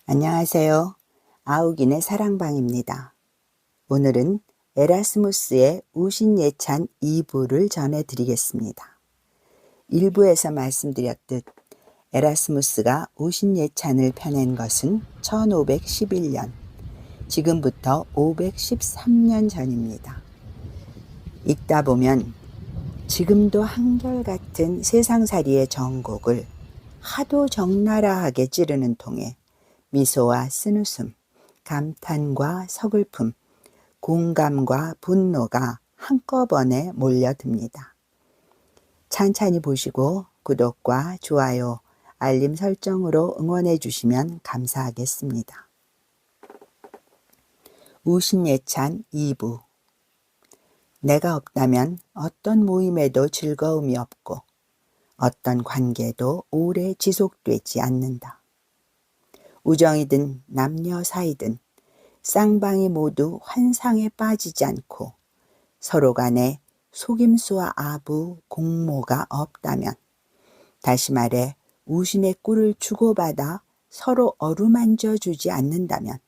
안녕하세요. 아우긴의 사랑방입니다. 오늘은 에라스무스의 우신예찬 2부를 전해드리겠습니다. 1부에서 말씀드렸듯 에라스무스가 우신예찬을 펴낸 것은 1511년, 지금부터 513년 전입니다. 읽다 보면 지금도 한결같은 세상살이의 정곡을 하도 적나라하게 찌르는 통에 미소와 쓴웃음, 감탄과 서글픔, 공감과 분노가 한꺼번에 몰려듭니다. 찬찬히 보시고 구독과 좋아요, 알림 설정으로 응원해 주시면 감사하겠습니다. 우신예찬 2부. 내가 없다면 어떤 모임에도 즐거움이 없고 어떤 관계도 오래 지속되지 않는다. 우정이든 남녀 사이든 쌍방이 모두 환상에 빠지지 않고 서로 간에 속임수와 아부, 공모가 없다면, 다시 말해 우신의 꿀을 주고받아 서로 어루만져 주지 않는다면,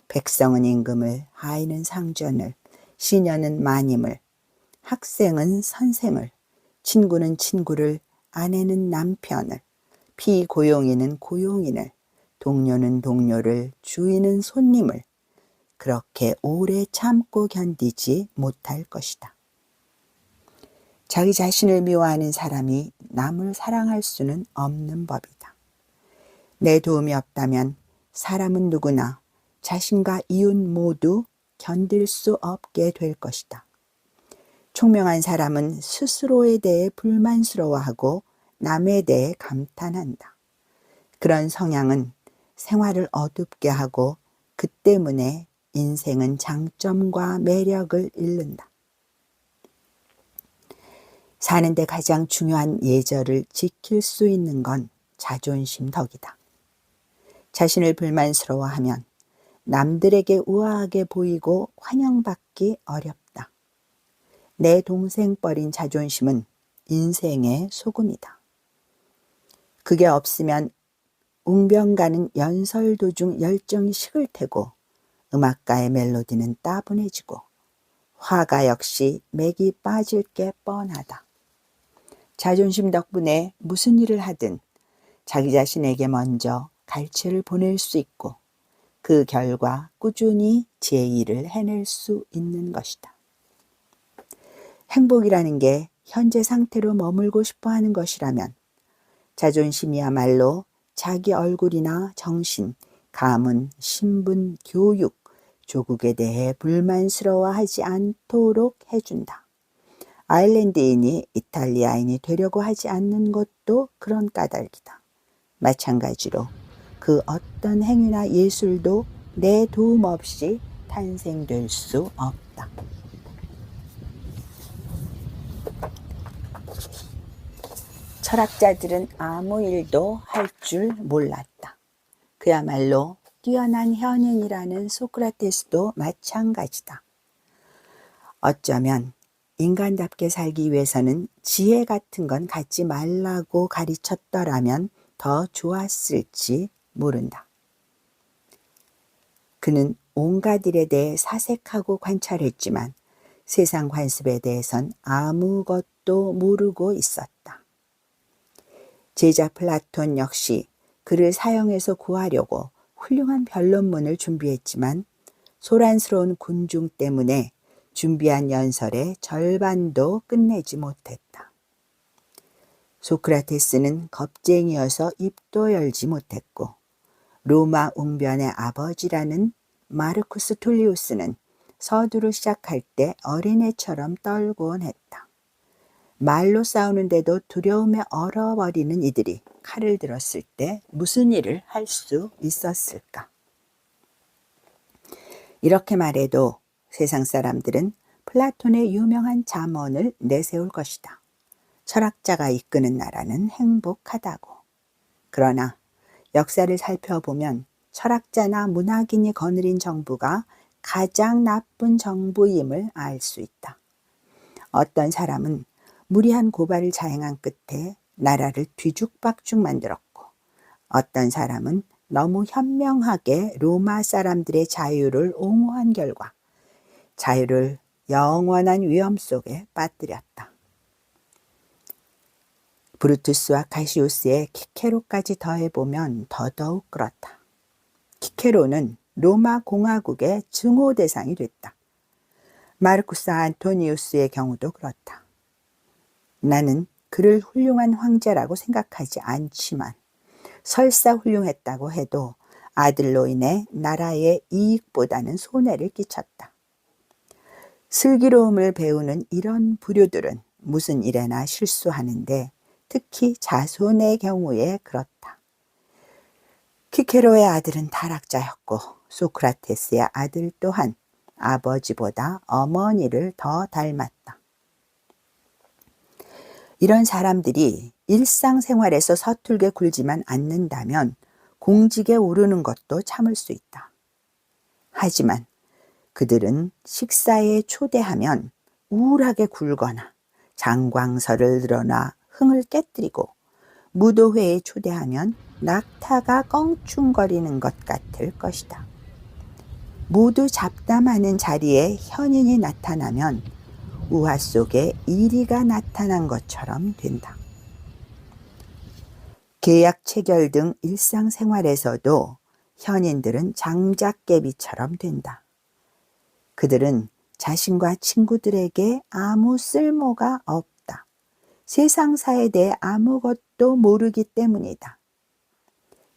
백성은 임금을, 하인은 상전을, 시녀는 마님을, 학생은 선생을, 친구는 친구를, 아내는 남편을, 피고용인은 고용인을, 동료는 동료를, 주인은 손님을 그렇게 오래 참고 견디지 못할 것이다. 자기 자신을 미워하는 사람이 남을 사랑할 수는 없는 법이다. 내 도움이 없다면 사람은 누구나 자신과 이웃 모두 견딜 수 없게 될 것이다. 총명한 사람은 스스로에 대해 불만스러워하고 남에 대해 감탄한다. 그런 성향은 생활을 어둡게 하고 그 때문에 인생은 장점과 매력을 잃는다. 사는데 가장 중요한 예절을 지킬 수 있는 건 자존심 덕이다. 자신을 불만스러워하면 남들에게 우아하게 보이고 환영받기 어렵다. 내 동생 뻘인 자존심은 인생의 소금이다. 그게 없으면 웅변가는 연설 도중 열정이 식을 테고 음악가의 멜로디는 따분해지고 화가 역시 맥이 빠질 게 뻔하다. 자존심 덕분에 무슨 일을 하든 자기 자신에게 먼저 갈채를 보낼 수 있고 그 결과 꾸준히 제2를 해낼 수 있는 것이다. 행복이라는 게 현재 상태로 머물고 싶어 하는 것이라면 자존심이야말로 자기 얼굴이나 정신, 가문, 신분, 교육, 조국에 대해 불만스러워하지 않도록 해준다. 아일랜드인이 이탈리아인이 되려고 하지 않는 것도 그런 까닭이다. 마찬가지로 그 어떤 행위나 예술도 내 도움 없이 탄생될 수 없다. 철학자들은 아무 일도 할 줄 몰랐다. 그야말로 뛰어난 현인이라는 소크라테스도 마찬가지다. 어쩌면 인간답게 살기 위해서는 지혜 같은 건 갖지 말라고 가르쳤더라면 더 좋았을지 모른다. 그는 온갖 일에 대해 사색하고 관찰했지만 세상 관습에 대해선 아무것도 모르고 있었다. 제자 플라톤 역시 그를 사형에서 구하려고 훌륭한 변론문을 준비했지만 소란스러운 군중 때문에 준비한 연설의 절반도 끝내지 못했다. 소크라테스는 겁쟁이여서 입도 열지 못했고 로마 웅변의 아버지라는 마르쿠스 툴리우스는 서두를 시작할 때 어린애처럼 떨곤 했다. 말로 싸우는데도 두려움에 얼어버리는 이들이 칼을 들었을 때 무슨 일을 할 수 있었을까? 이렇게 말해도 세상 사람들은 플라톤의 유명한 잠언을 내세울 것이다. 철학자가 이끄는 나라는 행복하다고. 그러나 역사를 살펴보면 철학자나 문학인이 거느린 정부가 가장 나쁜 정부임을 알 수 있다. 어떤 사람은 무리한 고발을 자행한 끝에 나라를 뒤죽박죽 만들었고 어떤 사람은 너무 현명하게 로마 사람들의 자유를 옹호한 결과 자유를 영원한 위험 속에 빠뜨렸다. 브루투스와 카시우스의 키케로까지 더해보면 더더욱 그렇다. 키케로는 로마 공화국의 증오 대상이 됐다. 마르쿠스 안토니우스의 경우도 그렇다. 나는 그를 훌륭한 황제라고 생각하지 않지만 설사 훌륭했다고 해도 아들로 인해 나라의 이익보다는 손해를 끼쳤다. 슬기로움을 배우는 이런 부류들은 무슨 일에나 실수하는데 특히 자손의 경우에 그렇다. 키케로의 아들은 타락자였고 소크라테스의 아들 또한 아버지보다 어머니를 더 닮았다. 이런 사람들이 일상생활에서 서툴게 굴지만 않는다면 공직에 오르는 것도 참을 수 있다. 하지만 그들은 식사에 초대하면 우울하게 굴거나 장광설을 늘어나 흥을 깨뜨리고 무도회에 초대하면 낙타가 껑충거리는 것 같을 것이다. 모두 잡담하는 자리에 현인이 나타나면 우화 속에 이리가 나타난 것처럼 된다. 계약 체결 등 일상생활에서도 현인들은 장작개비처럼 된다. 그들은 자신과 친구들에게 아무 쓸모가 없다. 세상사에 대해 아무것도 모르기 때문이다.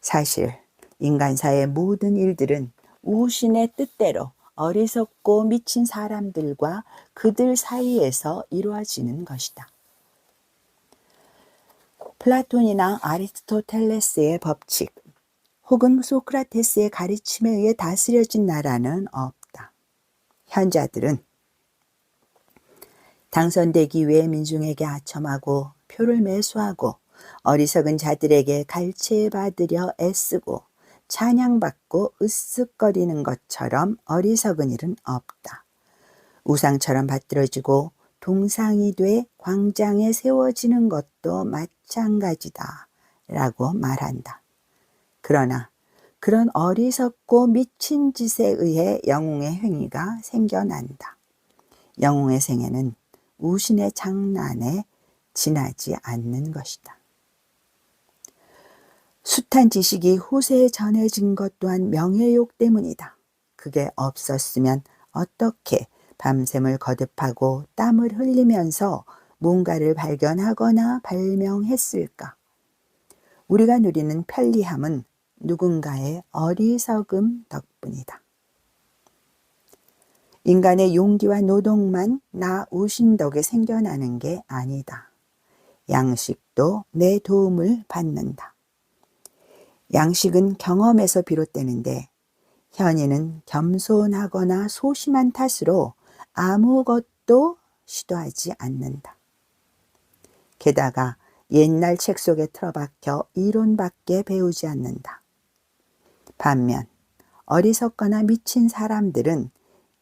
사실 인간사의 모든 일들은 우신의 뜻대로 어리석고 미친 사람들과 그들 사이에서 이루어지는 것이다. 플라톤이나 아리스토텔레스의 법칙 혹은 소크라테스의 가르침에 의해 다스려진 나라는 없다. 현자들은 당선되기 위해 민중에게 아첨하고 표를 매수하고 어리석은 자들에게 갈채받으려 애쓰고 찬양받고 으쓱거리는 것처럼 어리석은 일은 없다. 우상처럼 받들어지고 동상이 돼 광장에 세워지는 것도 마찬가지다 라고 말한다. 그러나 그런 어리석고 미친 짓에 의해 영웅의 행위가 생겨난다. 영웅의 생애는 우신의 장난에 지나지 않는 것이다. 숱한 지식이 후세에 전해진 것 또한 명예욕 때문이다. 그게 없었으면 어떻게 밤샘을 거듭하고 땀을 흘리면서 뭔가를 발견하거나 발명했을까? 우리가 누리는 편리함은 누군가의 어리석음 덕분이다. 인간의 용기와 노동만 나 우신 덕에 생겨나는 게 아니다. 양식도 내 도움을 받는다. 양식은 경험에서 비롯되는데 현인은 겸손하거나 소심한 탓으로 아무것도 시도하지 않는다. 게다가 옛날 책 속에 틀어박혀 이론밖에 배우지 않는다. 반면 어리석거나 미친 사람들은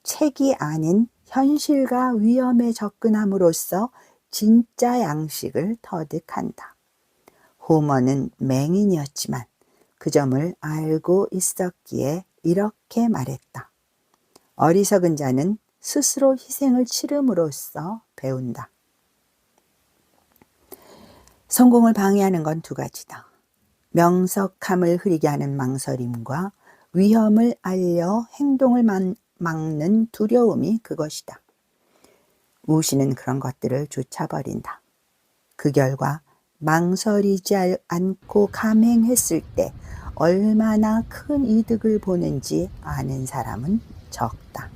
책이 아닌 현실과 위험에 접근함으로써 진짜 양식을 터득한다. 호머는 맹인이었지만 그 점을 알고 있었기에 이렇게 말했다. 어리석은 자는 스스로 희생을 치름으로써 배운다. 성공을 방해하는 건 두 가지다. 명석함을 흐리게 하는 망설임과 위험을 알려 행동을 막는 두려움이 그것이다. 우신은 그런 것들을 쫓아버린다. 그 결과 망설이지 않고 감행했을 때 얼마나 큰 이득을 보는지 아는 사람은 적다.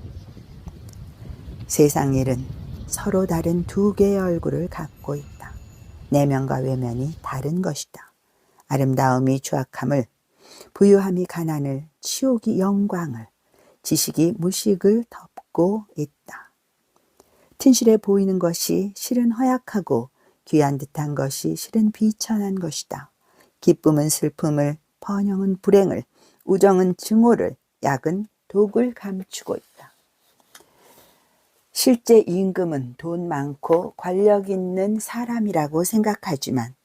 세상 일은 서로 다른 두 개의 얼굴을 갖고 있다. 내면과 외면이 다른 것이다. 아름다움이 추악함을, 부유함이 가난을, 치욕이 영광을, 지식이 무식을 덮고 있다. 튼실해 보이는 것이 실은 허약하고 귀한 듯한 것이 실은 비천한 것이다. 기쁨은 슬픔을, 번영은 불행을, 우정은 증오를, 약은 독을 감추고 있다. 실제 임금은 돈 많고 권력 있는 사람이라고 생각하지만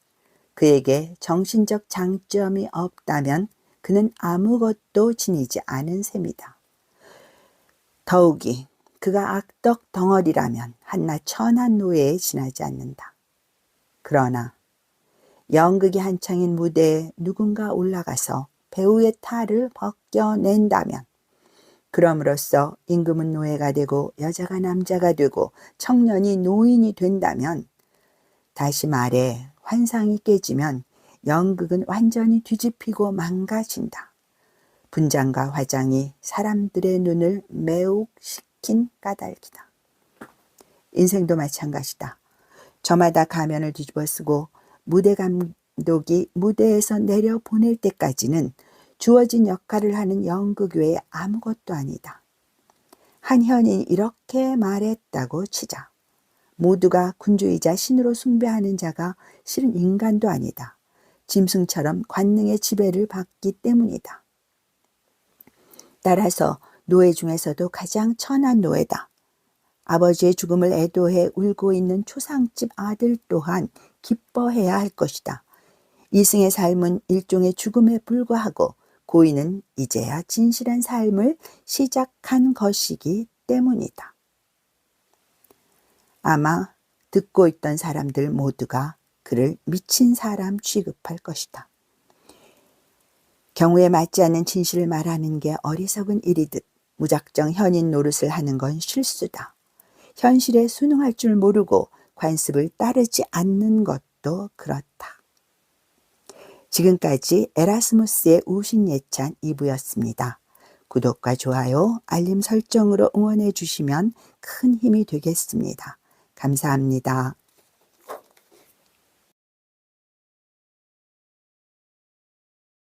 그에게 정신적 장점이 없다면 그는 아무것도 지니지 않은 셈이다. 더욱이 그가 악덕 덩어리라면 한낱 천한 노예에 지나지 않는다. 그러나 연극이 한창인 무대에 누군가 올라가서 배우의 탈을 벗겨낸다면, 그럼으로써 임금은 노예가 되고 여자가 남자가 되고 청년이 노인이 된다면, 다시 말해 환상이 깨지면 연극은 완전히 뒤집히고 망가진다. 분장과 화장이 사람들의 눈을 매혹시킨 까닭이다. 인생도 마찬가지다. 저마다 가면을 뒤집어 쓰고 무대 감독이 무대에서 내려 보낼 때까지는 주어진 역할을 하는 연극 외에 아무것도 아니다. 한 현인이 이렇게 말했다고 치자. 모두가 군주이자 신으로 숭배하는 자가 실은 인간도 아니다. 짐승처럼 관능의 지배를 받기 때문이다. 따라서 노예 중에서도 가장 천한 노예다. 아버지의 죽음을 애도해 울고 있는 초상집 아들 또한 기뻐해야 할 것이다. 이승의 삶은 일종의 죽음에 불과하고 고인은 이제야 진실한 삶을 시작한 것이기 때문이다. 아마 듣고 있던 사람들 모두가 그를 미친 사람 취급할 것이다. 경우에 맞지 않는 진실을 말하는 게 어리석은 일이듯 무작정 현인 노릇을 하는 건 실수다. 현실에 순응할 줄 모르고 관습을 따르지 않는 것도 그렇다. 지금까지 에라스무스의 우신예찬 2부였습니다. 구독과 좋아요, 알림 설정으로 응원해 주시면 큰 힘이 되겠습니다. 감사합니다.